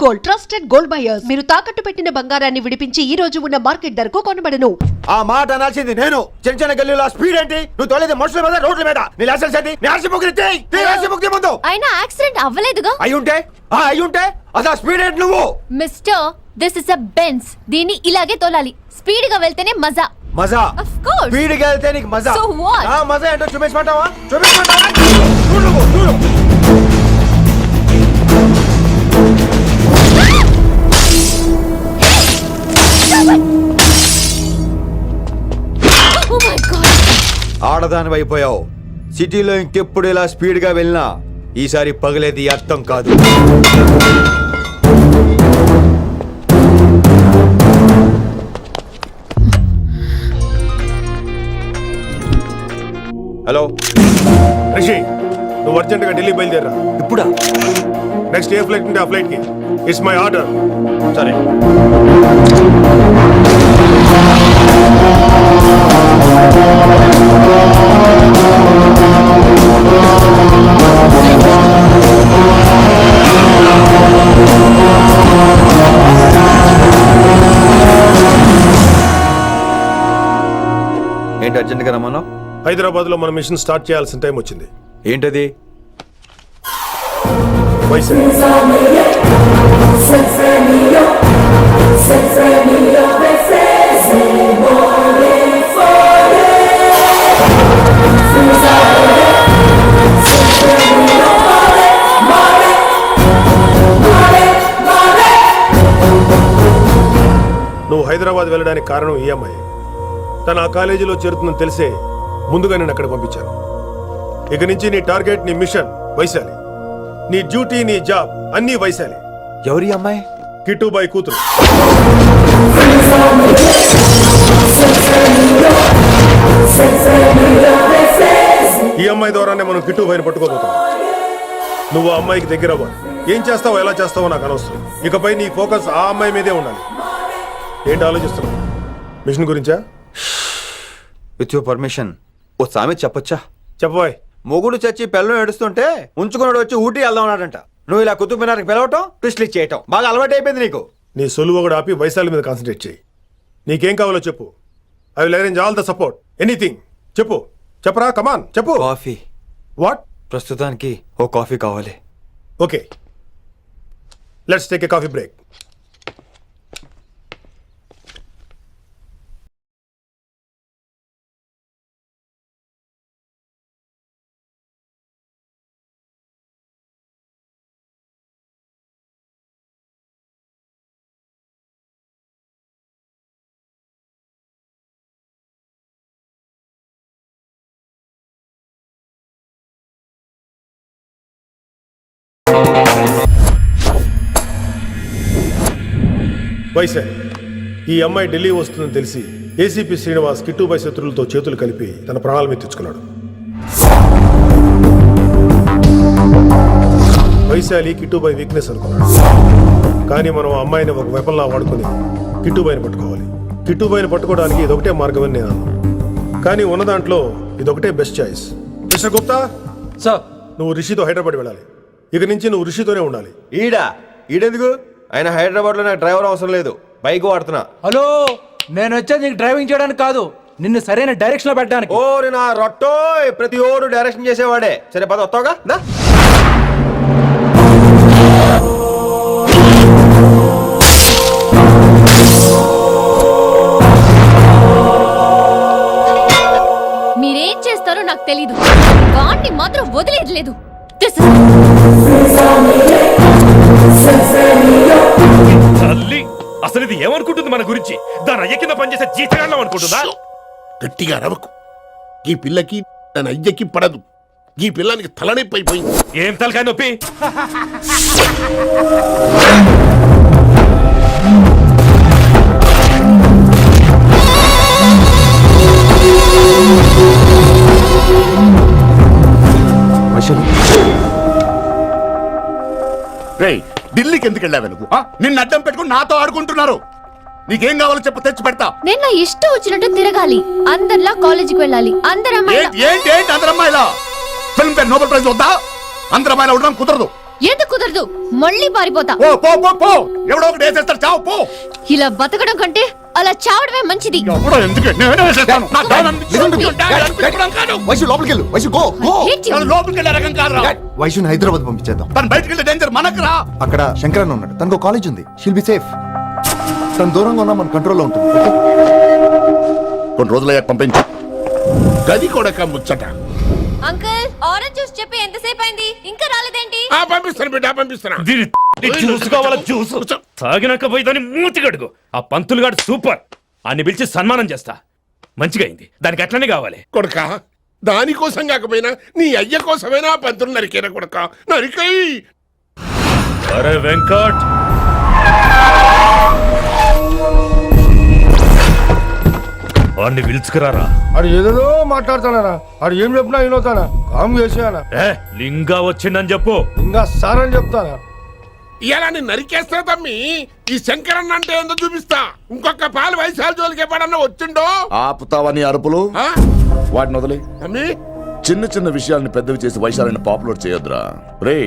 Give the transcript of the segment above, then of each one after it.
Gold, trusted gold buyers. మీరు తాకట్టు పెట్టిన బంగారాన్ని విడిపించి ఈ రోజు ఉన్న మార్కెట్ ధరకు కొనబడను. ఆ మాట అనాల్సింది నేను. చిన్న చిన్న గల్లీలో స్పీడ్ ఏంటి? నువ్వు తోలేది మనుషుల మీద, రోడ్ల మీద. నీ లైసెన్స్ ఏంటి? నీ ఆర్సీ బుక్ ఇచ్చేయ్. నీ ఆర్సీ బుక్ ముందు. అయినా యాక్సిడెంట్ అవ్వలేదుగా. అయ్యుంటే అదా స్పీడ్ ఏంటి నువ్వు? Mister, this is a Benz. దీన్ని ఇలాగే తోలాలి. స్పీడ్ గా వెళ్తేనే మజా. మజా? Of course. స్పీడ్ గా వెళ్తే నీకు మజా. So what? ఆ మజా ఏంటో చూపించమంటావా? చూడు. Oh my God. ఆడదాని అయిపోయావు. సిటీలో ఇంకెప్పుడు ఇలా స్పీడ్ గా వెళ్ళినా ఈసారి పగిలేది అర్థం కాదు. హలో రిషి, నువ్వు అర్జెంట్ గా ఢిల్లీ బయలుదేరా. ఇప్పుడా? నెక్స్ట్ ఏ ఫ్లైట్ ఉంటే ఆ ఫ్లైట్ కి. It's my order. సరే. ఏంటి అర్జెంట్గా రమ్మన్నా? హైదరాబాద్ లో మన మిషన్ స్టార్ట్ చేయాల్సిన టైం వచ్చింది. ఏంటది? నువ్వు హైదరాబాద్ వెళ్ళడానికి కారణం ఈ అమ్మాయి. తను ఆ కాలేజీలో చేరుతుందని తెలిసే ముందుగా నేను అక్కడ పంపించాను. ఇక నుంచి నీ టార్గెట్, నీ మిషన్ వైశాలి. నీ డ్యూటీ, నీ జాబ్ అన్నీ వైశాలి. ఎవరి అమ్మాయి? కిట్టుబాయి కూతురు. ఈ అమ్మాయి ద్వారానే మనం కిట్టుబాయిని పట్టుకోబోతాం. నువ్వు ఆ అమ్మాయికి దగ్గర అవ్వాలి. ఏం చేస్తావో, ఎలా చేస్తావో నాకు అనవసరం. ఇకపై నీ ఫోకస్ ఆ అమ్మాయి మీదే ఉండాలి. ఏంటి ఆలోచిస్తున్నావు? మిషన్ గురించా? విత్ యువర్ పర్మిషన్ ఓ సామెత చెప్పొచ్చా? చెప్పబాయ్. మొగుడు చచ్చి పిల్లలు ఏడుస్తుంటే ఉంచుకున్నాడు వచ్చి ఊటీ వెళ్దాం అన్నాడంట. నువ్వు ఇలా కుతుబ్ మినార్కి పిలవటం, ట్విస్ట్లు చేయటం బాగా అలవాటు అయిపోయింది నీకు. నీ సొలువు కూడా ఆపి వైశాలి మీద కాన్సన్ట్రేట్ చేయి. నీకేం కావాలో చెప్పు. I will arrange all the support. Anything చెప్పు. చెప్పరా, కమాన్ చెప్పు. కాఫీ. వాట్? ప్రస్తుతానికి ఓ కాఫీ కావాలి. Okay, let's take a coffee break. Vaishali, ఈ అమ్మాయి ఢిల్లీ వస్తుందని తెలిసి ఏసీపీ శ్రీనివాస్ కిట్టుబాయి శత్రులతో చేతులు కలిపి తన ప్రాణాల మీద తెచ్చుకున్నాడు. వైశాలి కిట్టుబాయి వీక్నెస్ అనుకున్నాడు. కానీ మనం ఆ అమ్మాయిని ఒక వెపన్లా వాడుకుని కిట్టుబాయిని పట్టుకోవాలి. కిట్టుబాయిని పట్టుకోవడానికి ఇదొకటే మార్గమని నేను అన్నాను. కానీ ఉన్న దాంట్లో ఇదొకటే best choice. Mister Gupta sir, నువ్వు రిషితో హైదరాబాద్ వెళ్ళాలి. ఇక నుంచి నువ్వు రిషితోనే ఉండాలి. ఈడెందుకు? ఆయన హైదరాబాద్ లో నాకు డ్రైవర్ అవసరం లేదు, బైక్ వాడుతున్నా. హలో, నేను వచ్చేది నీకు డ్రైవింగ్ చేయడానికి కాదు, నిన్ను సరైన డైరెక్షన్ లో పెట్టడానికి. ఓ నా రొట్టో, ప్రతి ఓడు డైరెక్షన్ చేసేవాడే. సరే పద, వస్తావుగా? మీరేం చేస్తారో నాకు తెలీదు. వాడిని మాత్రం వదిలేదు లేదు. తల్లి, అసలు ఇది ఏమనుకుంటుంది మన గురించి? దాని అయ్య కింద పనిచేసే జీతగాళ్ళం అనుకుంటుందా? గట్టిగా రవకు. ఈ పిల్లకి తన అయ్యకి పడదు. ఈ పిల్లానికి తలనొప్పి అయిపోయింది. ఏం తలకాయ నొప్పి? ఢిల్లీకి ఎందుకు వెళ్ళావు నువ్వు? నిన్ను అడ్డం పెట్టుకుని నాతో ఆడుకుంటున్నారు. నీకేం కావాలో చెప్పు, తెచ్చి పెడతా. నేను నా ఇష్టం వచ్చినట్టు తిరగాలి. అందరిలా కాలేజీకి వెళ్ళాలి. అందరమ్మాయిలా ఫిల్మ్ ఫేర్ నోబెల్ ప్రైజ్ వద్దా? అందరమ్మాయిలా ఉండడం కుదరదు. ఎందుకు కుదరదు? మళ్ళీ పారిపోతా. పో పో పో పో ఎవడో ఒకటి వేసేస్తాడు చావు పో ఇలా బతకడం కంటే అలా చావడమే మంచిది. ఎవడో ఎందుకు నేనే వేసేస్తాను నా డాన్ అనిపించుకోవడం కాదు వైశు లోపలికి వెళ్ళు Vaishu go go Hate you. తను లోపలికి వెళ్ళే రకం కాదురా వైశుని హైదరాబాద్ పంపించేద్దాం తను బయటికి వెళ్ళే డేంజర్ మనకురా అక్కడ శంకరన్ ఉన్నాడు తనకు కాలేజ్ ఉంది షీల్ బి సేఫ్ తను దూరంగా ఉన్నా మన కంట్రోల్లో ఉంటుంది okay? కొన్ని రోజులయ్యాక పంపించు గది కూడా ముచ్చట అంకుల్ ఆరెంజ్ జ్యూస్ చెప్పి ఎంతసేపు అయింది ఇంకా రాలేదేంటి? పంపిస్తాను బిడ్డ పంపిస్తాను దీని జ్యూస్ కావాలా జ్యూస్ తాగినాక పోయి దాన్ని మూతి గడుగు ఆ పంతులు గాడు సూపర్ అన్ని పిలిచి సన్మానం చేస్తా మంచిగా అయింది దానికి అట్లనే కావాలి కొడుక దానికోసం కాకపోయినా నీ అయ్య కోసమైనా ఆ పంతులు నరికేనా కొడుక నరికై అరే వెంకట్ వాడిని పిలుచుకురారా ఆడు ఏదేదో మాట్లాడతానా ఆడు ఏం చెప్పినా వినవుతానా కామ్ చేసేయానా ఏ లింగా వచ్చిందని చెప్పు ఇంకా సార్ అని చెప్తానా ఇలా నేను నరికేస్తా తమ్మి ఈ శంకరన్న అంటే ఏందో చూపిస్తా ఇంకొక పాలు వయసాల జోలికి ఎప్పుడన్నా వచ్చిండో ఆపుతావని అరుపులు ఆ? వాటిని వదిలి తమ్మి చిన్న చిన్న విషయాల్ని పెద్దవి చేసి వైశాలని పాపులర్ చేయొద్దురా రే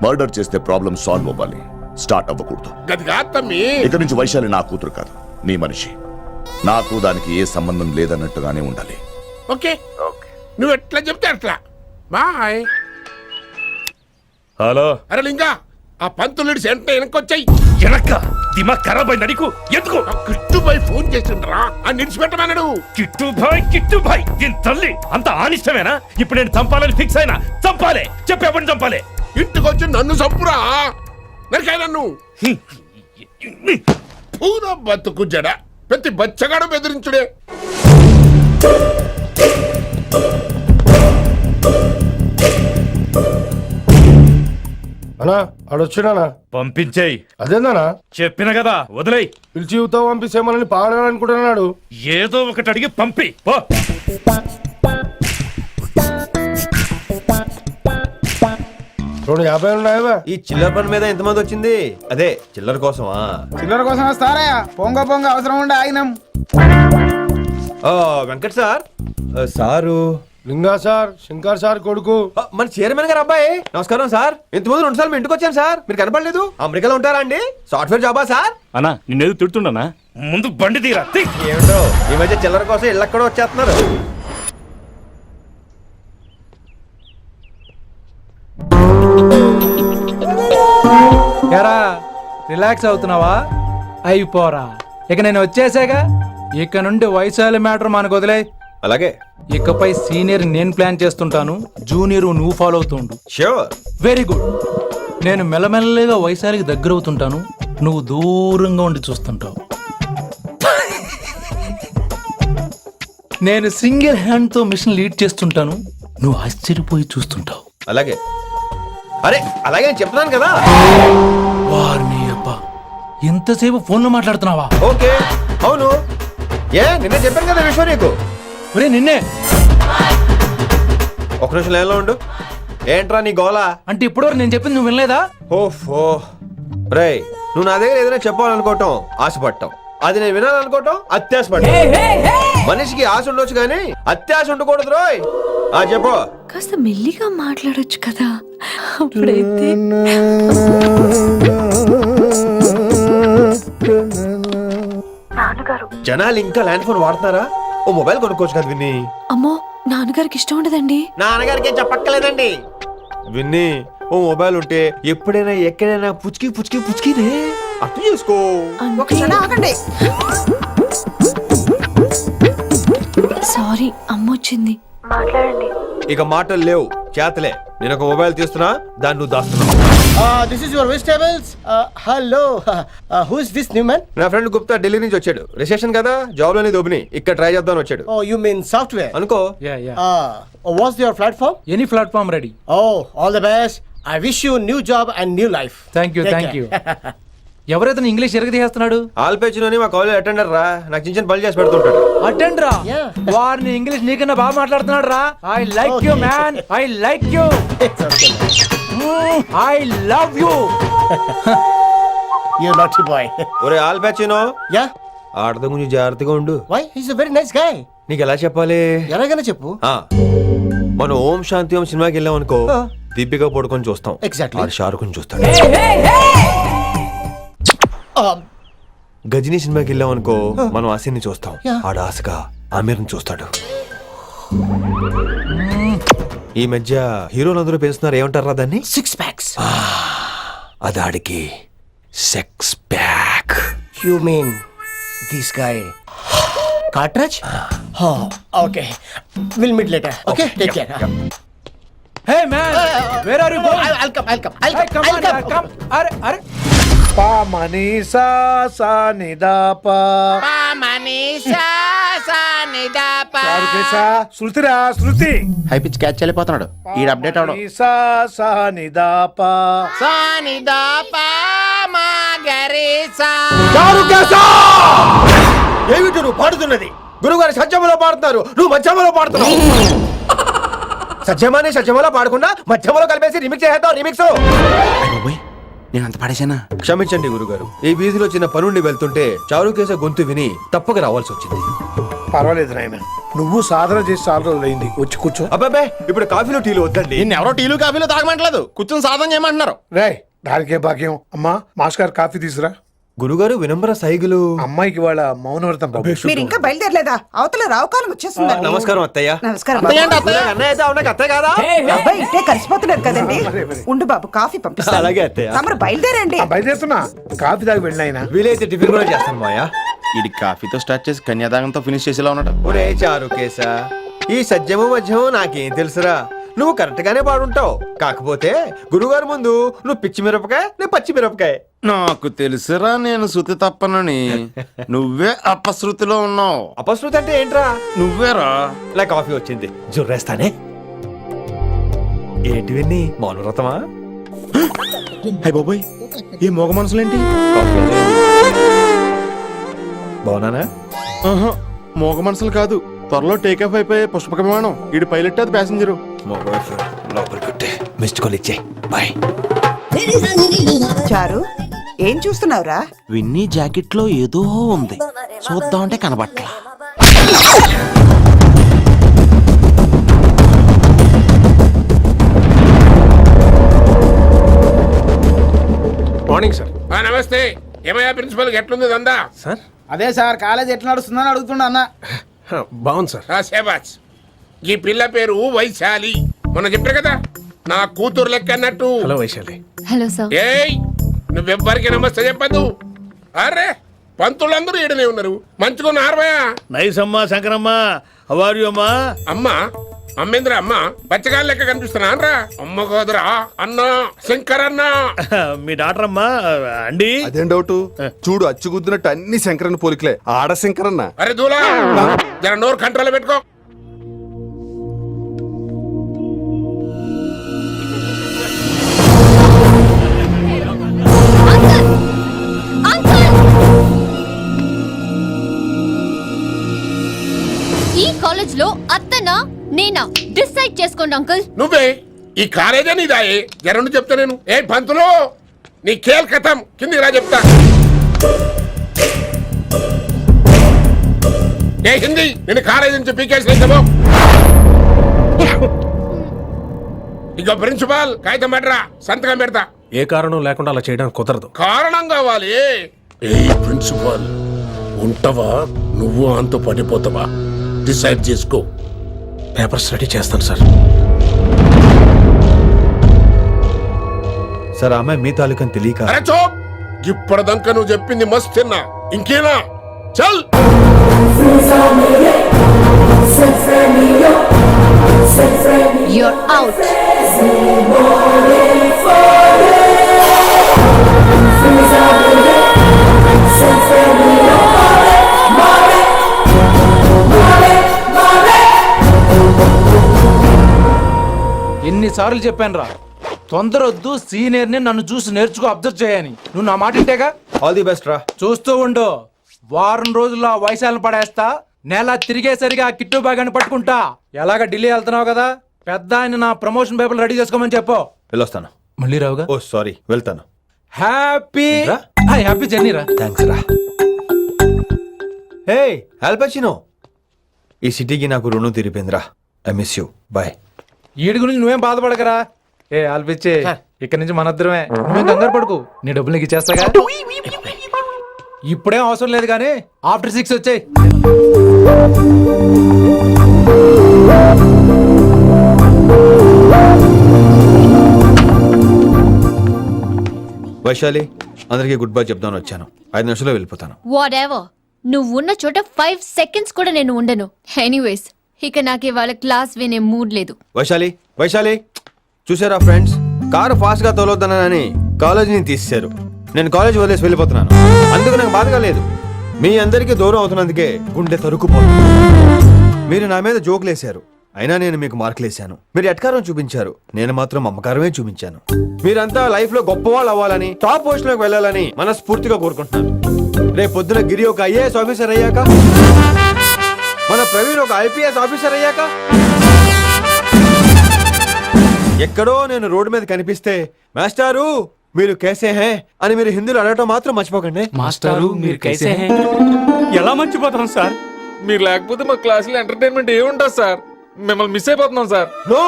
మర్డర్ చేస్తే ప్రాబ్లం సాల్వ్ అవ్వాలి స్టార్ట్ అవ్వకూడదు గది కాదు తమ్మి ఇక నుంచి వైశాలి నా కూతురు కాదు నీ మనిషి నాకు దానికి ఏ సంబంధం లేదన్నట్టుగానే ఉండాలి ఓకే నువ్వు ఎట్లా చెప్తే అట్లా బాయ్ హలో అరే లింగా ఆ పంతులుడి సెంటర్ వెనకొచ్చాయి వెనక్క దిమాగ్ ఖరాబ్ అయింది నీకు ఎందుకు కిట్టుబాయ్ ఫోన్ చేసిండ్రా అని నిడిచిపెట్టమన్నాడు కిట్టు భాయ్ దీని తల్లి అంత ఆనిష్టమేనా ఇప్పుడు నేను చంపాలని ఫిక్స్ అయినా చంపాలే చెప్పేపని చంపాలే ఇంటికొచ్చి నన్ను చంపురా నరికాయ నన్ను పూర బతుకు జడ ప్రతి బచ్చగాడు బెదిరించుడే అన్నా ఆడు వచ్చినానా పంపించేయి అదేందనా చెప్పిన కదా వదిలేయ్ పిలిచి యువత పంపిస్తే మనల్ని పాడాలనుకుంటున్నాడు ఏదో ఒకటి అడిగి పంపి పో 250 ఉన్నాయా ఈ చిల్లర పని మీద ఎంతమంది వచ్చింది అదే చిల్లర కోసమా చిల్లర కోసం వస్తారా పొంగ పొంగ అవసరం ఉండే ఆగినాం. వెంకట్ సార్ సారు లింగా సార్ శంకర్ సార్ కొడుకు మన చైర్మన్ గారు అబ్బాయి నమస్కారం సార్ ఇంతకుముందు 2 సార్లు మీ ఇంటికి వచ్చాను సార్ మీరు కనపడలేదు అమెరికాలో ఉంటారా అండి సాఫ్ట్వేర్ జాబా సార్ అన్నా నిన్నేది తిడుతుండనా ముందు బండి తీరా ఏమిటో ఈ మధ్య చిల్లర కోసం ఇళ్ళక్కడ వచ్చేస్తున్నారు ఎరా రిలాక్స్ అవుతున్నావా? అయిపోరా ఇక నేను వచ్చేసాగా. ఇక నుండి వయసాల మ్యాటర్ మనకు వదిలే. అలాగే ఇకపై సీనియర్ నేను ప్లాన్ చేస్తుంటాను, జూనియర్ నువ్వు ఫాలో అవుతుండు. Sure very good. నేను మెల్లమెల్లగా వయసాలికి దగ్గర అవుతుంటాను, నువ్వు దూరంగా ఉండి చూస్తుంటావు. నేను సింగిల్ హ్యాండ్ తో మిషన్ లీడ్ చేస్తుంటాను, నువ్వు ఆశ్చర్యపోయి చూస్తుంటావు. అలాగే అరే అలాగే నేను చెప్తున్నాను కదా. వారిని అబ్బా ఎంతసేపు ఫోన్లో మాట్లాడుతున్నావా? ఓకే అవును నిన్నే చెప్పాను కదా విషయం నీకు. ఒరే నిన్నే. ఒక నిమిషం లైన్లో ఉండు. ఏంట్రా నీ గోలా? అంటే ఇప్పటివరకు నేను చెప్పింది నువ్వు వినలేదా? ఓఫో రేయ్ నువ్వు నా దగ్గర ఏదైనా చెప్పాలనుకోవటం ఆశపడటం, అది నేను వినాలనుకోవటం అత్యాశపడటం. మనిషికి ఆశ ఉండొచ్చు కానీ అత్యాశ ఉండకూడదు రోయ్. చెప్పు. కాస్త మెల్లిగా మాట్లాడొచ్చు కదా, అప్పుడైతే. జనాలు ఇంకా ల్యాండ్ ఫోన్ వాడుతున్నారా? ఓ మొబైల్ కొనుక్కోవచ్చు కదా విన్ని. అమ్మో నాన్నగారికి ఇష్టం ఉండదండి. నాన్నగారికి ఏం చెప్పక్కర్లేదండి. విన్ని ఓ మొబైల్ ఉంటే ఎప్పుడైనా ఎక్కడైనా పుచ్చుకి పుచ్చుకి పుచ్చుకినే అర్థం చేసుకో. సారీ అమ్మ వచ్చింది. ఇక మాటలు లేవు చేతలే. నేను ఒక మొబైల్ తీస్తున్నా, దాన్ని నువ్వు దాస్తున్నావు. This is your vegetables. Hello who is this new man? నా ఫ్రెండ్ గుప్తా ఢిల్లీ నుంచి వచ్చాడు. రిసెప్షన్ కదా, జాబ్ లోని దొబ్బిని ఇక్కడ ట్రై చేద్దామని వచ్చాడు. ఓ యు మీన్ సాఫ్ట్వేర్ అనుకో. What's your platform? Any platform ready. Oh all the best. I wish you new job and new life. Thank you thank you. ఎవరైతే ఇంగ్లీష్ ఎరగదీస్తున్నాడు? ఆల్పేచినోని మా కాలేజ్ అటెండర్ రా, నాకు చిన్న చిన్న పనులు చేసి పెడుతుంటాడు. అటెండ్ రా. వారిని ఇంగ్లీష్ నీకన్నా బాగా మాట్లాడుతున్నాడు రా. I like you man, I like you, I love you. You naughty boy. ఒరే ఆల్పేచినో యా ఆడతా కొంచెం జాగ్రత్తగా ఉండు. Why he is a very nice guy. నీకు ఎలా చెప్పాలి? ఎలాగైనా చెప్పు. మనం ఓం శాంతి ఓం సినిమాకి వెళ్ళాం అనుకో, దీపిక పడుకొని చూస్తాం. Exactly. ఆడు షారుఖ్ చూస్తాడు. గజనీ సినిమాకి వెళ్ళాం అనుకో, మనం ఆసిని చూస్తాం. Yeah. ఆడు ఆశగా ఆమీర్ని చూస్తాడు. ఈ మధ్య హీరోలందరూ పెంచుతున్నారు, ఏమంటారా దాన్ని? 6 packs. అది ఆడికి sex pack. You mean this guy? Cartridge? Oh, okay. We'll meet later. Okay, take care. Hey man, where are you going? I'll come. I'll Hey, come on, come. come. అరే అరే పా మనీసా సా నిదాపా శృతిరా శృతి హై పిచ్ క్యాచ్ వెళ్ళిపోతున్నాడు. ఈ update అవడం. మనీసా సా నిదాపా ఏమిటి నువ్వు పాడుతున్నది? గురువుగారు సత్యమలో పాడుతున్నారు, నువ్వు మధ్యమలో పాడుతున్నావు. సత్యమాని సత్యమలో పాడకుండా మధ్యమలో కలిపేసి రిమిక్స్ చేద్దాం. రిమిక్స్ నేను అంత పడేసానా? క్షమించండి గురుగారు, ఈ వీధిలో చిన్న పనుండి వెళ్తుంటే చారుకేశ గొంతు విని తప్పక రావాల్సి వచ్చింది. పర్వాలేదు నాయన, నువ్వు సాధన చేసి చాలా రోజులైంది. వచ్చి కూర్చో. అబ్బాబే, ఇప్పుడు కాఫీలో టీలు వద్దండి. ఎవరో టీలు కాఫీలు తాగమంటలేదు, కూర్చొని సాధన చేయమంటున్నారు. రేయ్, దానికే భాగ్యం. అమ్మా, మాస్టర్ కాఫీ తీసురా. గురుగారు వినమ్ర సైగులు. అమ్మాయికి వాళ్ళ మౌనవ్రతం బాబు. మీరు ఇంకా బయలుదేరలేదా? అవతల రావుకాలం వచ్చేస్తుంది. నమస్కారం అత్తయ్య. నమస్కారం. అన్నయ్య అయితే అవునా అత్తయ్య కాదా? అబ్బాయి ఇట్టే కలిసిపోతున్నారు కదండి. ఉండు బాబు, కాఫీ పంపిస్తాను. అలాగే అత్తయ్య. తమరు బయలుదేరండి. బయలుదేరుతున్నా, కాఫీ తాగి వెళ్ళినాయన. వీలైతే టిఫిన్ కూడా చేస్తాను మాయా. ఇది కాఫీతో స్టార్ట్ చేసి కన్యాదానంతో ఫినిష్ చేసేలా ఉన్నాడు. ఒరే చారుకేశ, ఈ సత్యము మధ్యము నాకేం తెలుసురా? నువ్వు కరెక్ట్ గానే పాడుంటావు. కాకపోతే గురుగారు ముందు నువ్వు పిచ్చి మిరపకాయ, నేను పచ్చి మిరపకాయ. నాకు తెలుసురా నేను శృతి తప్పనని. నువ్వే అపశృతిలో ఉన్నావు. అపశృతి అంటే ఏంట్రా? నువ్వేరా. ఇలా కాఫీ వచ్చింది, జుర్రేస్తానే. ఏంటి విన్ని, మౌనవ్రతమా? హై బాబోయ్, ఈ మోగ మనసులేంటి? బాగున్నానా? మోగ మనసులు కాదు, త్వరలో టేక్ ఆఫ్ అయిపోయే పుష్పక విమానం. ఈడు పైలట్, అది ప్యాసింజరు. మిస్డ్ కాల్ ఇచ్చే. బాయ్. చారు, ఏం చూస్తున్నావురా? విన్నీ జాకెట్ లో ఏదో ఉంది, చూద్దామంటే కనబట్ల. Morning sir. నమస్తే. ఏమయ్యా ప్రిన్సిపల్, ఎట్లుంది దందా? సార్, అదే సార్, కాలేజ్ ఎట్లా నడుస్తుందని అడుగుతున్నా అన్న. బాగుంది సార్. శేబాజ్. ఈ పిల్ల పేరు వైశాలి. మొన్న చెప్పారు కదా, నా కూతురు లెక్క అన్నట్టు. హలో వైశాలి. Hello sir. ఏయ్, నువ్వెవ్వరికి నమస్తే చెప్పద్దు. అరే, పంతులందరూ ఈడనే ఉన్నారు. మంచుకున్న ఆర్వయా. నైస్ అమ్మా శంకరమ్మ. హౌ ఆర్ యు అమ్మా? అమ్మా అమ్మేంద్ర అమ్మ బచ్చగాళ్ళ లెక్క కనిపిస్తున్నా అనరా? అమ్మ కాదురా, అన్న శంకర్ అన్న. మీ డాక్టర్ అమ్మా అండి. అదేం డౌట్? చూడు, అచ్చుగుద్దినట్టు అన్ని శంకరన్న పోలికలే. ఆడ శంకరన్న. అరే దూలా, జర నోరు కంట్రోల్ పెట్టుకో. ఈ కాలేజ్ లో అత్తనా నేనా డిసైడ్ చేసుకోండి అంకుల్. నువ్వే ఈ కాలేజే నీదాయే. జరండు చెప్తా నేను. ఏ పంతులు, నీ ఖేల్ కథం. కిందికి రా చెప్తా. ఏ హిందీ, నేను కాలేజీ నుంచి పీకేసి. ఇక ప్రిన్సిపాల్ కాగితం పడరా, సంతకం పెడతా. ఏ కారణం లేకుండా అలా చేయడానికి కుదరదు. కారణం కావాలి. ఏ ప్రిన్సిపాల్, ఉంటావా నువ్వు అంత పడిపోతావా? డిసైడ్ చేసుకో. పేపర్స్ రెడీ చేస్తాను సార్. సార్, అమ్మాయి మీ తాలూకని తెలియక. అరే చోప్, ఇప్పటిదాకా నువ్వు చెప్పింది మస్తు తిన్నా. ఇంకేనా? చల్. You're out. ఎన్నిసార్లు చెప్పాను రా, తొందరొద్దు, సీనియర్ని నన్ను చూసి నేర్చుకో, అబ్జర్వ్ చేయని. నువ్వు నా మాట ఇంటేగా? ఆల్ ది బెస్ట్ రా. చూస్తూ ఉండు, వారం రోజుల్లో ఆ వయసాలను పడేస్తా. నెల తిరిగేసరిగా ఆ కిట్టు బాగాని పట్టుకుంటా. ఎలాగ ఢిల్లీ వెళ్తున్నావు కదా, పెద్ద ఆయన నా ప్రమోషన్ పేపర్లు రెడీ చేసుకోమని చెప్పు. వెళ్ళొస్తాను. మళ్ళీ రావుగా? ఓ సారీ, వెళ్తాను. హ్యాపీ ఏంట్రా? హ్యాపీ జర్నీ రా. థ్యాంక్స్ రా. హే ఆల్పచినో, ఈ సిటీకి నాకు రుణం తీరిపోయిందిరా. I miss you. బాయ్. వీడి గురించి నువ్వేం బాధపడకరా, ఏ ఆల్పిచ్చే ఇక్కడ నుంచి మనద్దరమే నువ్వు కంగారు పడుకు నీ డబ్బులు నీకు ఇచ్చేస్తాగా ఇప్పుడేం అవసరం లేదు కానీ ఆఫ్టర్ 6 వచ్చాయి వైశాలి అందరికీ గుడ్ బై చెప్దామని వచ్చాను 5 నిమిషాల్లో వెళ్ళిపోతాను. వాట్ ఎవర్ నువ్వు ఉన్న చోట 5 seconds కూడా నేను ఉండను. ఎనీవేస్ ఇక నాకు ఇవాళ క్లాస్ వినే మూడ్ లేదు. వైశాలి చూసారా ఫ్రెండ్స్, కారు ఫాస్ట్ గా తోలొద్దనని కాలేజీని తీసేశారు. నేను కాలేజ్ వదిలేసి వెళ్ళిపోతున్నాను. అందుకు నాకు బాధగా లేదు. మీ అందరికీ దూరం అవుతున్నందుకే గుండె తరుక్కుపోతుంది. మీరు నా మీద జోకులేశారు, అయినా నేను మీకు మార్కులేశాను. మీరు ఎట్కారం చూపించారు, నేను మాత్రం అమ్మకారమే చూపించాను. మీరంతా లైఫ్ లో గొప్పవాళ్ళు అవ్వాలని, టాప్ పొజిషన్ లోకి వెళ్ళాలని మనస్ఫూర్తిగా కోరుకుంటున్నాను. రేపు పొద్దున గిరి ఒక IAS ఆఫీసర్ అయ్యాక, మన ప్రవీణ్ ఒక IPS ఆఫీసర్ అయ్యాక, ఎక్కడో నేను రోడ్డు మీద కనిపిస్తే మాస్టారు మీరు కేసే హే అని మీరు హిందీలో అడగటం మాత్రం మర్చిపోకండి. మాస్టారు మీరు కైసే హై? ఎలా మర్చిపోతాం సార్? మీరు లేకపోతే మా క్లాసులో ఎంటర్టైన్మెంట్ ఏముంటుంది సార్? మిమ్మల్ని మిస్ అయిపోతున్నాం సార్. నో,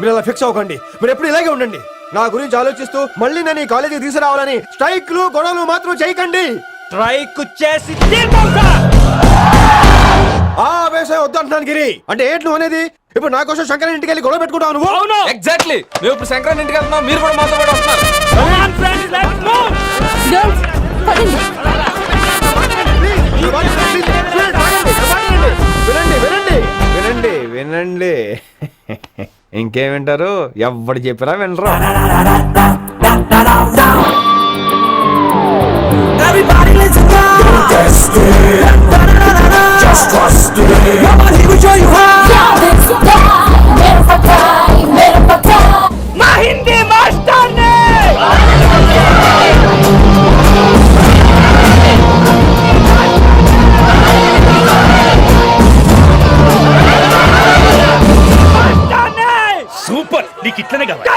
మీరు అలా ఫిక్స్ అవ్వకండి. మీరు ఎప్పుడు ఇలాగే ఉండండి. నా గురించి ఆలోచిస్తూ మళ్ళీ నేను ఈ కాలేజీకి తీసుకురావాలని స్ట్రైక్లు గొడవలు మాత్రం చేయకండి. స్ట్రైక్ చేసి తీర్మాం సార్. ఆ వ్యవసాయం వద్దంటున్నాను గిరి. అంటే ఏంటి నువ్వు అనేది? ఇప్పుడు నా కోసం శంకర్ ఇంటికి వెళ్ళి గొడవ పెట్టుకుంటావు నువ్వు? అవును ఎగ్జాక్ట్లీ. మేము ఇప్పుడు శంకరన్ ఇంటికి వెళ్తున్నాం, మీరు కూడా మాతో పాటు వస్తున్నారు. Come on, friends, let's move. Girls పదండి. వినండి వినండి. ఇంకేం వింటారు? ఎవడు చెప్పినా వినరు. మా హిందీ మాస్టర్ నే సూపర్. నీకు ఇట్లనే కావాలి.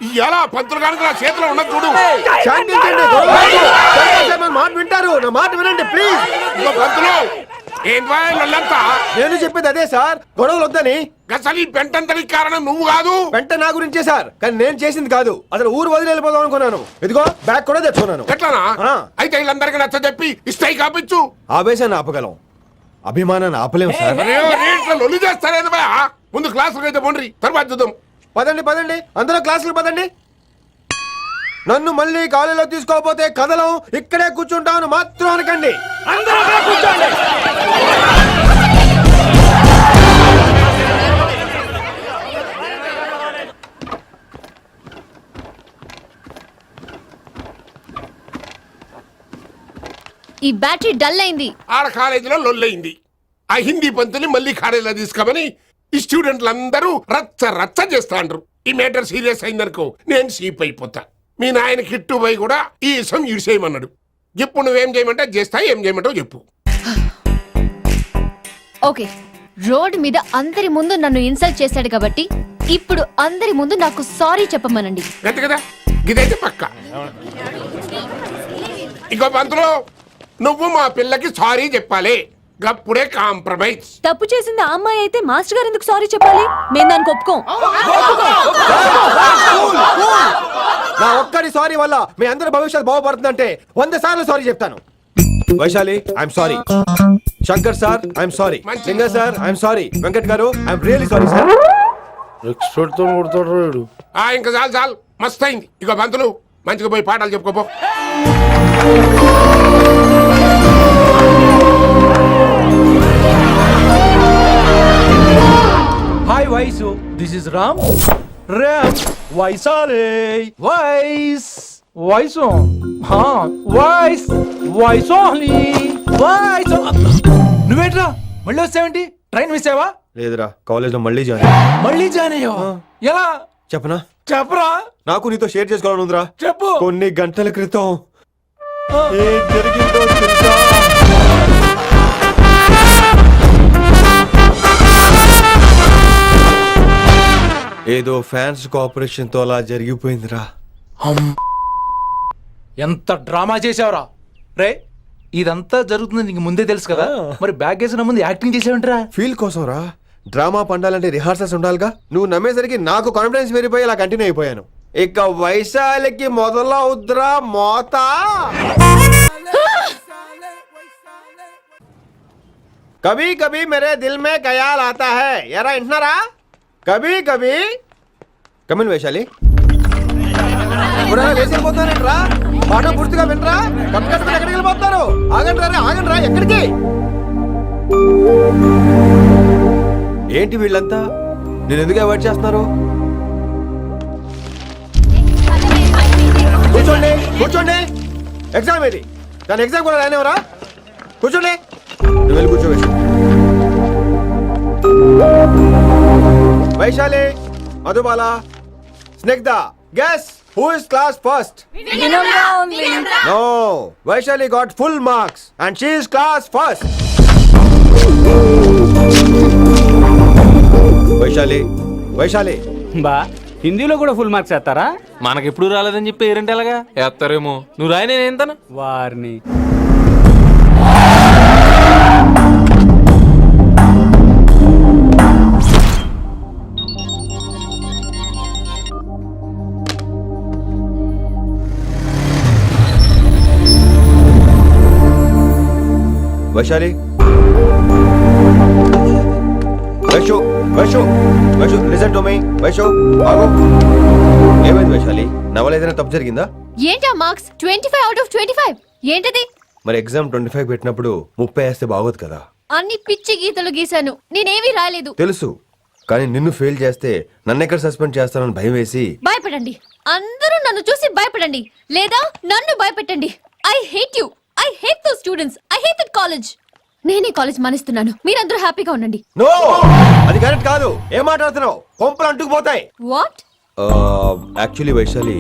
ఇయాల పంతులు గారికి నా చేతిలో ఉన్న చూడు. శాంతించండి, గొడవ వద్దు. శంకర్ సార్ మన మాట వింటారు. నా మాట వినండి ప్లీజ్. ఇదిగో పంతులు, ఏంటి వాళ్ళంతా? నేను చెప్పేది అదే సార్, గొడవలు వద్దని. అసలు ఈ పెంటంతరికి కారణం నువ్వు కాదు. వెంట నా గురించే సార్, కానీ నేను చేసింది కాదు. అసలు ఊరు వదిలి వెళ్ళిపోదాం అనుకున్నాను. ఇదిగో బ్యాగ్ కూడా తెచ్చుకున్నాను. ఎట్లానా? ఆ. అయితే వీళ్ళందరికీ నచ్చ చెప్పి ఇష్టై కాపించు. ఆవేశాన్ని ఆపగలం, అభిమానాన్ని ఆపలేం సార్. రేట్ల లొల్లి చేస్తారేది భయ. ముందు క్లాసులకు అయితే పోండి, తర్వాత చూద్దాం. పదండి అందరూ క్లాసులు పదండి. నన్ను మళ్ళీ కాలేజీలో తీసుకోకపోతే కదలం, ఇక్కడే కూర్చుంటాను మాత్రం అనకండి. అందరూ అక్కడ కూర్చోండి. ఈ బ్యాటరీ డల్ అయింది. ఆడ కాలేజీలో లొల్లయింది. ఆ హిందీ పంతుని మళ్ళీ కాలేజీలో తీసుకోమని ఈ స్టూడెంట్లందరూ రచ్చ రచ్చ చేస్తాండ్రు. ఈ మేటర్ సీరియస్ అయిందనుకో నేను సీప్ అయిపోతా. మీ నాయన కిట్టు పోయి కూడా ఈ విషయం ఇడిసేయమన్నాడు. ఇప్పుడు నువ్వేం చేయమంటే చేస్తా, ఏం చేయమంటావు చెప్పు. ఓకే, రోడ్ మీద అందరి ముందు నన్ను ఇన్సల్ట్ చేశాడు కాబట్టి ఇప్పుడు అందరి ముందు నాకు సారీ చెప్పమనండి. గంతే కదా, ఇదైతే పక్క. ఇంకో పంతులు, నువ్వు మా పిల్లకి సారీ చెప్పాలి. గప్పుడే కాంప్రమైజ్. తప్పు చేసింది ఆ అమ్మాయి అయితే మాస్టర్ గారు ఎందుకు సారీ చెప్పాలి? మేము దానికి ఒప్పుకోం. నా ఒక్కడి సారీ వల్ల మీ అందరి భవిష్యత్తు బాగుపడుతుందంటే 100 సార్లు సారీ చెప్తాను. Vaishali I'm sorry. Shankar sir I'm sorry. Singer sir I'm sorry. Venkat garu I'm really sorry sir. Expert తో కొడతాడు. ఇంకా చాలు చాలు, మస్త్ అయింది. ఇక పంతులు మంచిగా పోయి పాఠాలు చెప్పుకోపో. Hi Vaisu, this is Ram. వైసాలే వైస్ వైసు వైస్ వైసోలీ వైస్. నువ్వేంట్రా మళ్ళీ వచ్చావేంటి? ట్రైన్ మిస్ అయ్యావా? లేదురా, కాలేజ్ లో మళ్ళీ జాయిన్. మళ్ళీ జాయిన్ అయ్యావా? ఎలా చెప్పనా? చెప్పరా. నాకు నీతో షేర్ చేసుకోవాలని ఉందిరా. చెప్పు. కొన్ని గంటల క్రితం ఏం జరిగిందో తెలుసా? ఏదో ఫ్యాన్స్ కోఆపరేషన్ తో అలా జరిగిపోయిందిరా. ఎంత డ్రామా చేసావురా రే. ఇదంతా జరుగుతుంది నీకు ముందే తెలుసు కదా, మరి బ్యాగ్ వేసిన ముందు యాక్టింగ్ చేసావంటరా? ఫీల్ కోసం రా. డ్రామా పండాలంటే రిహార్సల్స్ ఉండాలిగా. నువ్వు నమ్మేసరికి నాకు కాన్ఫిడెన్స్ పెరిగిపోయి ఇలా కంటిన్యూ అయిపోయాను. ఇక వైశాలికి మొదలవుద్రా మోత. కభీ కభీ మేరే దిల్ మే ఖయాల్ ఆతా హై. ఎరా వింటున్నారా? కభీ కభీ కమిన్ వైశాలి. లేచిపోతానంట్రా, పాఠం పూర్తిగా వినరా? కట్టుకట్టుకుని ఎక్కడికి వెళ్ళిపోతారు? ఆగండి రా, ఆగండి రా. ఎక్కడికి? ఏంటి వీళ్ళంతా నేను ఎందుకు అవాయిడ్ చేస్తున్నారు? కూర్చోండి కూర్చోండి. ఎగ్జామ్ ఏది? కానీ ఎగ్జామ్ కూడా రానివరా? కూర్చోండి. నువ్వు వెళ్ళి కూర్చో Vaishali, Madhubala, Snigdha. Guess who is class first? No, Vaishali got full marks and she is class first. Vaishali, Vaishali బా హిందీలో కూడా ఫుల్ మార్క్స్ వేస్తారా? మనకెప్పుడు రాలేదని చెప్పి ఏరంటే ఎలాగా వేస్తారేమో. నువ్వు రాయి, నేను ఏంతను వారిని Vaishali, Vaishu Vaishu Vaishu listen to me. Vaishu ఆగు. ఏమైంది వైశాలి? నవల ఏదైనా తప్పు జరిగిందా? ఏంటా మార్క్స్ 25 out of 25? ఏంటది? మరి ఎగ్జామ్ 25 పెట్టినప్పుడు 30 వేస్తే బాగోదు కదా. అన్ని పిచ్చి గీతలు గీశాను, నేనేమీ రాలేదు. తెలుసు, కానీ నిన్ను ఫెయిల్ చేస్తే నన్ను ఎక్కడ సస్పెండ్ చేస్తానని భయం వేసి. భయపడండి, అందరూ నన్ను చూసి భయపడండి, లేదా నన్ను భయపెట్టండి. I hate you, I hate those students, I hate that college. నేనే కాలేజ్ మానేస్తున్నాను, మీరందరూ హ్యాపీగా ఉండండి. నో, అది కరెక్ట్ కాదు. ఏం మాట్లాడుతున్నావు? కొంపలు అంటుకుపోతాయి. వాట్? యాక్చువల్లీ వైశాలి,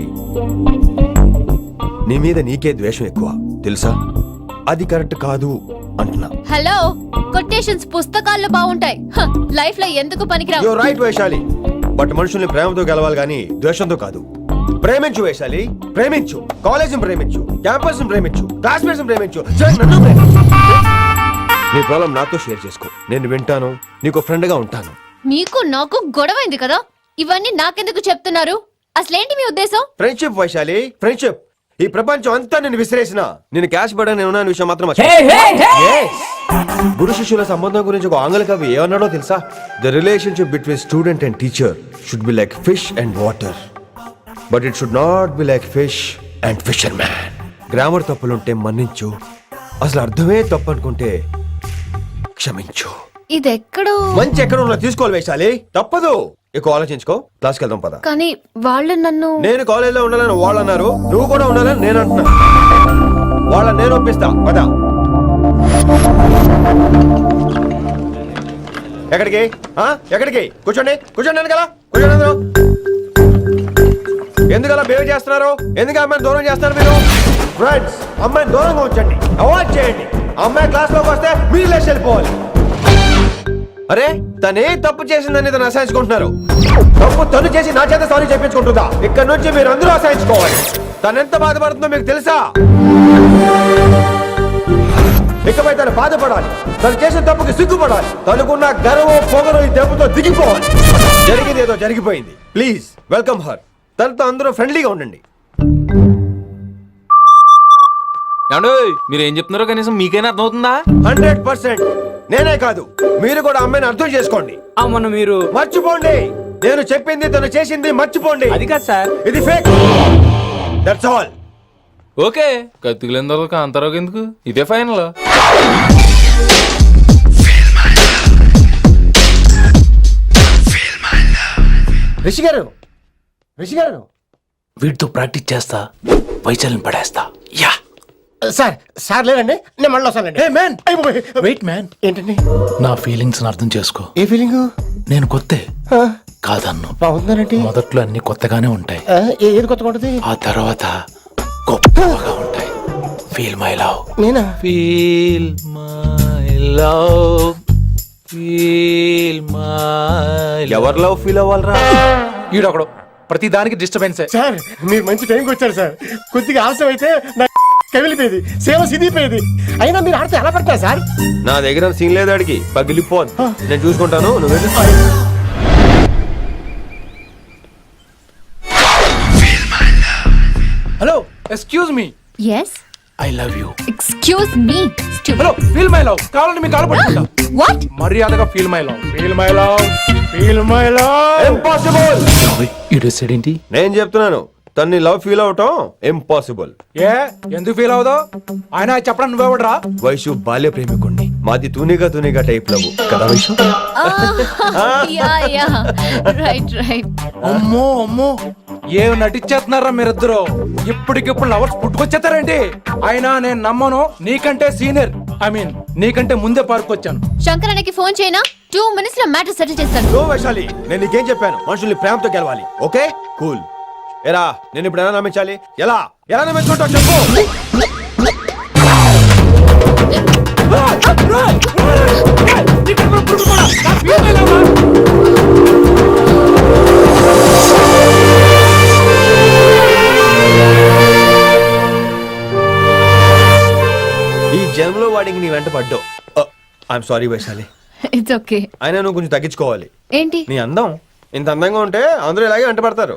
నీ మీద నీకే ద్వేషం ఎక్కువ తెలుసా? అది కరెక్ట్ కాదు అంటున్నా. హలో, కొటేషన్స్ పుస్తకాల్లో బాగుంటాయి, లైఫ్ లో ఎందుకు పనికిరావు. యు రైట్ వైశాలి, బట్ మనుషుల్ని ప్రేమతో గెలవాలి గానీ ద్వేషంతో కాదు. ప్రేమించు వైశాలి, ప్రేమించు. కాలేజీని ప్రేమించు, క్యాంపస్ ప్రేమించు, క్లాస్మేట్స్ ప్రేమించు, నన్ను ప్రేమించు. నీ ప్రాబ్లం నాతో షేర్ చేసుకో, నేను వింటాను, నీకు ఫ్రెండ్ గా ఉంటాను. మీకు నాకు గొడవైంది కదా, ఇవన్నీ నాకెందుకు చెప్తున్నారు? అసలేంటి మీ ఉద్దేశం? Friendship Vaishali, friendship. ఈ ప్రపంచం అంతా నేను విసిరేసిన నేను క్యాష్ పడని ఉన్న విషయం మాత్రం గురు శిష్యుల సంబంధం గురించి ఒక ఆంగ్ల కవి ఏమన్నాడో తెలుసా? The relationship between student and teacher should be like fish and water, but it should not be like fish and fisherman. Grammar తప్పులుంటే మన్నించు, అసలు అర్థమే తప్పు అనుకుంటే క్షమించు. ఇది ఎక్కడో మంచి ఎక్కడ ఉన్నా తీసుకోవాలి వైశాలి, తప్పదు. ఎక్కువ ఆలోచించుకో, క్లాస్కి వెళ్దాం పద. కానీ వాళ్ళు నన్ను నేను కాలేజీలో ఉండాలని వాళ్ళు అన్నారు, నువ్వు కూడా ఉండాలని నేను అంటున్నా. వాళ్ళని నేను ఒప్పిస్తా, పద. ఎక్కడికి? ఎక్కడికి? కూర్చోండి కూర్చోండి వెనకాల కూర్చోండి అందరూ. ఎందుకలా బిహేవ్ చేస్తున్నారు? ఎందుకు అమ్మాయిని దూరం చేస్తారు మీరు? ఫ్రెండ్స్, అమ్మాయిని దూరంగా ఉంచండి, అవాయిడ్ చేయండి. అమ్మాయి క్లాస్ లోకి వస్తే మీరు లేచి వెళ్ళిపోవాలి. అరే, తనే తప్పు చేసిందని తను అసహించుకుంటున్నారు. తప్పు తను చేసి నా చేత సారీ చెప్పించుకుంటుందా? ఇక్కడ నుంచి మీరు అందరూ అసహించుకోవాలి. తను ఎంత బాధపడుతుందో మీకు తెలుసా? ఇకపై తను బాధపడాలి, తను చేసిన తప్పుకి సిగ్గుపడాలి. తనకున్న గర్వం పొగరు ఈ దెబ్బతో దిగిపోవాలి. జరిగింది ఏదో జరిగిపోయింది. Please welcome her. తనతో అందరూ ఫ్రెండ్లీగా ఉండండి. మీరు ఏం చెప్తున్నారో కనీసం మీకైనా అర్థమవుతుందా? 100%. నేనే కాదు, మీరు కూడా అమ్మాయిని అర్థం చేసుకోండి. అవును, మీరు మర్చిపోండి. నేను చెప్పింది తను చేసింది మర్చిపోండి. అది కాదు సార్, ఇది ఫేక్. That's all. ఓకే, కత్తిలేని తర్వాత అంతరోగ ఎందుకు? ఇదే ఫైనల్. రిషి గారు, రిషి గారు, వీటితో ప్రాక్టీస్ చేస్తా, వైశాల్యం పడేస్తా. Yeah sir. సార్ లేదండి, నేను మళ్ళీ వస్తానండి. వెయిట్ మ్యాన్, ఏంటండి? నా ఫీలింగ్స్ అర్థం చేసుకో. ఏ ఫీలింగ్? నేను కొత్తే కాదన్ను. బాగుందండి. మొదట్లో అన్ని కొత్తగానే ఉంటాయి, ఏది కొత్తగా ఉంటుంది? ఆ తర్వాత గొప్పగా ఉంటాయి. Feel my love. నేనా? Feel my love, feel my. ఎవరు లవ్ ఫీల్ అవ్వాలరా? ఈడొకడు ప్రతి దానికి డిస్టర్బెన్స్. సార్, మీరు మంచి టైంకి వచ్చారు సార్. కొద్దిగా ఆలస్యం అయితే కమిలిపోయేది సేవ సిదిపోయేది. అయినా మీరు ఆడితే ఎలా పడతారు సార్? నా దగ్గర సీన్ లేదు అడిగి పగిలిపోను. నేను చూసుకుంటాను, నువ్వు వెళ్ళు. Hello, excuse me. Yes, I love you. Excuse me. Hello, feel my love. కావాలంటే మీ కాలు పట్టుకుంటా. వాట్? మర్యాదగా feel my love. Feel my love. Feel my love. Impossible. ఇటు సైడ్ ఏంటి? నేను చెప్తున్నాను, తన్ని లవ్ ఫీల్ అవటం ఇంపాసిబుల్. ఏ ఎందుకు ఫీల్ అవుదో? ఆయన చెప్పడం నువ్వెవడరా? వైషు బాల్య ప్రేమికుణ్ణి, మాది తూనిగా టైప్ లవ్ కదా Vaishu? Yeah yeah, right right. అమ్మో అమ్మో, ఏం నటించేస్తున్నారా మీరిద్దరు? ఇప్పటికిప్పుడు లవర్స్ పుట్టుకొచ్చేస్తారేంటి? అయినా నేను నమ్మను. నీకంటే సీనియర్, ఐ మీన్ నీకంటే ముందే పార్క్ వచ్చాను. శంకరానికి ఫోన్ చేయనా? 2 minutes లో మ్యాటర్ సెటిల్ చేస్తాను. నో వైశాలి, నేను నీకేం చెప్పాను? మనుషుల్ని ప్రేమతో గెలవాలి. Okay cool. ఎరా నేను ఇప్పుడు ఎలా నమ్మించాలి? ఎలా ఎలా నమ్మించుకుంటావు చెప్పు. ఈ జన్మలో వాడికి నీ వెంట పడ్డావు. I'm sorry Vaishali. It's okay. అయినా నువ్వు కొంచెం తగ్గించుకోవాలి. ఏంటి? నీ అందం ఇంత అందంగా ఉంటే అందరూ ఇలాగే వెంట పడతారు.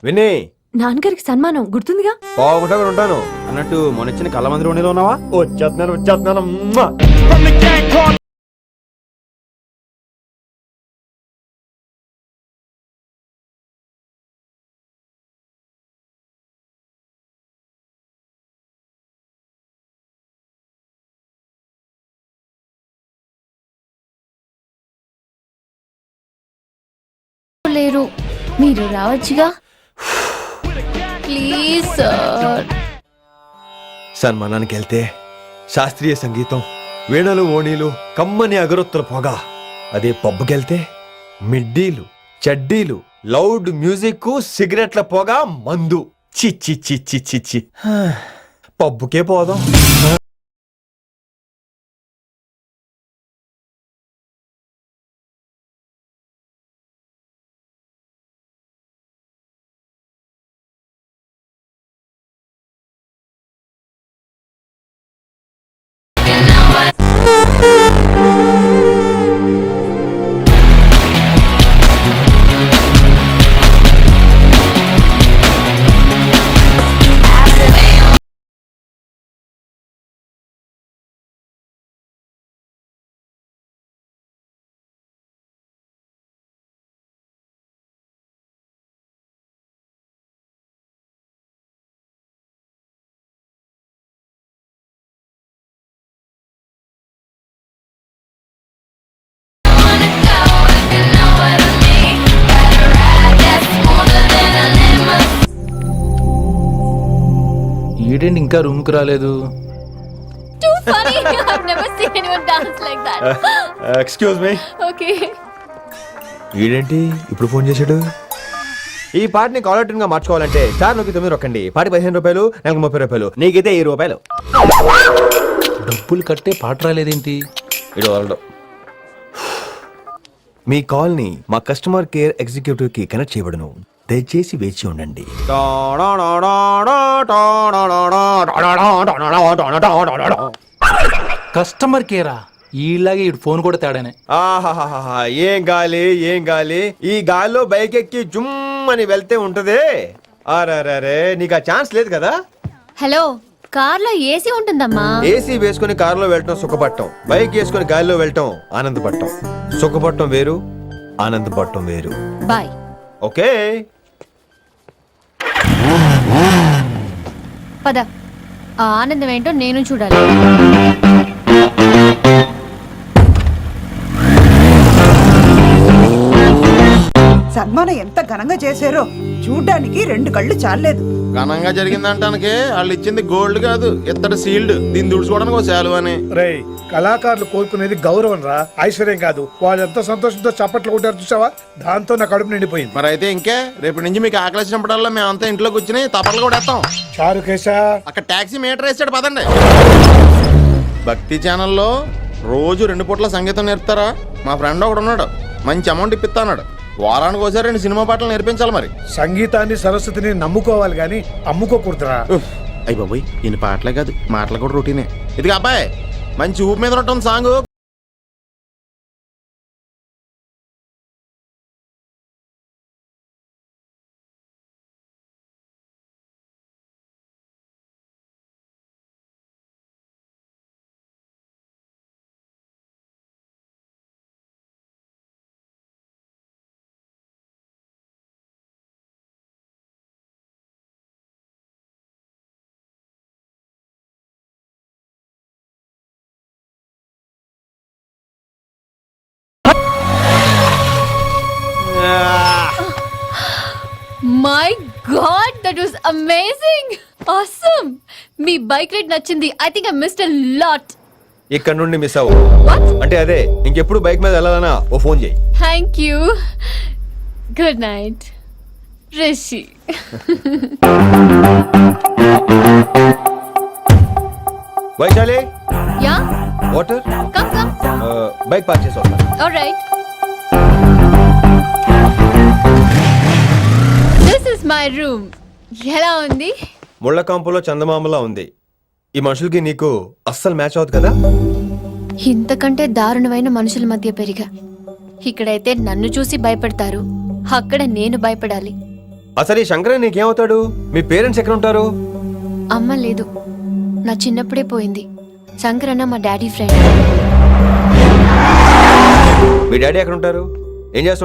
విన్నీ, నాన్నగారికి సన్మానం గుర్తుందిగా? బాగుంటా కూడా ఉంటాను అన్నట్టు మొన్న ఇచ్చిన కళ్ళ మందిరం ఉండిలో ఉన్నావా? వచ్చేస్తున్నాను. మ్మా. లేరు, మీరు రావచ్చుగా. Please sir. సన్మానానికి వెళ్తే శాస్త్రీయ సంగీతం, వీణలు, ఓణీలు, కమ్మని అగరొత్తుల పొగ. అదే పబ్బుకెళ్తే మిడ్డీలు, చెడ్డీలు, లౌడ్ మ్యూజిక్, సిగరెట్ల పొగ, మందు. చిచ్చి చిచ్చి చిచ్చి. పబ్బుకే పోదాం. ఈడేంటి ఇంకా రూమ్ కి రాలేదు? Too funny. I've never seen anyone dance like that. Excuse me. Okay. వీడేంటి ఇప్పుడు ఫోన్ చేశాడు? ఈ పాటని కాలర్ ట్యూన్ గా మార్చుకోవాలంటే స్టార్ నొక్కి 9 రొక్కండి. పాటి 15 రూపాయలు, నెలకు 30 రూపాయలు. నీకైతే 10 రూపాయలు. డబ్బులు కట్టే పాట రాలేదేంటి? ఇడు వరల్డ్. మీ కాల్ ని మా కస్టమర్ కేర్ ఎగ్జిక్యూటివ్ కి కనెక్ట్ చేయబడును. దయచేసి వేచి ఉండండి. కస్టమర్ కేరా? ఈలాగే ఇటు ఫోన్ కూడా తేడానే. ఆహాహాహా, ఏం గాలి ఏం గాలి. ఈ గాలిలో బైక్ ఎక్కి జుమ్ అని వెళ్తే ఉంటదే. అరే నీకు ఆ ఛాన్స్ లేదు కదా. హలో, కార్లో ఏసీ ఉంటుందమ్మా. ఏసీ వేసుకుని కారులో వెళ్ళటం సుఖపట్టం, బైక్ వేసుకుని గాలిలో వెళ్ళటం ఆనందపట్టం. సుఖపట్టం వేరు, ఆనందపట్టం వేరు. బాయ్. ఓకే పద, ఆ ఆనందం ఏంటో నేను చూడాలి. సన్మానం ఎంత ఘనంగా చేశారో చూడ్డానికి 2 కళ్ళు చాలలేదు. ఘనంగా జరిగిందంటానికి వాళ్ళు ఇచ్చింది గోల్డ్ కాదు, ఇత్తడి సీల్డ్. దీన్ని దుడుచుకోవడానికి ఒక శాలువ అని. రేయ్, కళాకారులు కోరుకునేది గౌరవం రా, ఐశ్వర్యం కాదు. వాళ్ళు ఎంతో సంతోషంతో చప్పట్లు కొట్టారు చూసావా, దాంతో నా కడుపు నిండిపోయింది. మరి అయితే ఇంకే రేపటి నుంచి మీకు ఆకలి వచ్చినప్పుడల్లా మేమంతా ఇంట్లో కూర్చుని తపలు కూడా వేస్తాం. చారుకేశా, అక్కడ టాక్సీ మీటర్ వేసాడు పదండి. భక్తి ఛానల్లో రోజు 2 పూట్ల సంగీతం నేర్పుతారా? మా ఫ్రెండ్ ఒకడు ఉన్నాడు, మంచి అమౌంట్ ఇప్పిస్తా అన్నాడు. వారానికి ఒకసారి 2 సినిమా పాటలు నేర్పించాలి మరి. సంగీతాన్ని సరస్వతిని నమ్ముకోవాలి గాని అమ్ముకోకూడదురా. అయ్యి బాబోయ్, ఇన్ని పాటలే కాదు మాటలు కూడా రొటీనే. ఇది అబ్బాయి మంచి ఊపు మీద ఉంటుంది song. My god, that was amazing, awesome. మీ బైక్ రైడ్ నచ్చింది. I think I missed a lot. ఇక్కడ నుండి మిస్ అవ్వు. వాట్? అంటే అదే, ఇంకెప్పుడు బైక్ మీద వెళ్ళాలన్నా ఓ ఫోన్ చేయి. Thank you. Good night Rishi. Vaishali, yeah, water. Come come. Bike park చేసి వస్తాను. Alright. This is my room. ఎలా ఉంది? ముళ్ళ కాంపులో చందమామలా ఉంది. ఈ మనుషులకి నీకు అస్సలు మ్యాచ్ అవుతుంది కదా. ఇంతకంటే దారుణమైన మనుషుల మధ్య పెరిగా. ఇక్కడైతే నన్ను చూసి భయపడతారు, అక్కడ నేను భయపడాలి. అసలు ఈ శంకరన్ నీకేమవుతాడు? మీ పేరెంట్స్ ఎక్కడ ఉంటారు? అమ్మ లేదు, నా చిన్నప్పుడే పోయింది. శంకరన్న మా డాడీ ఫ్రెండ్. మీ డాడీ ఎక్కడ ఉంటారు? ఏం చేస్తుంటారు?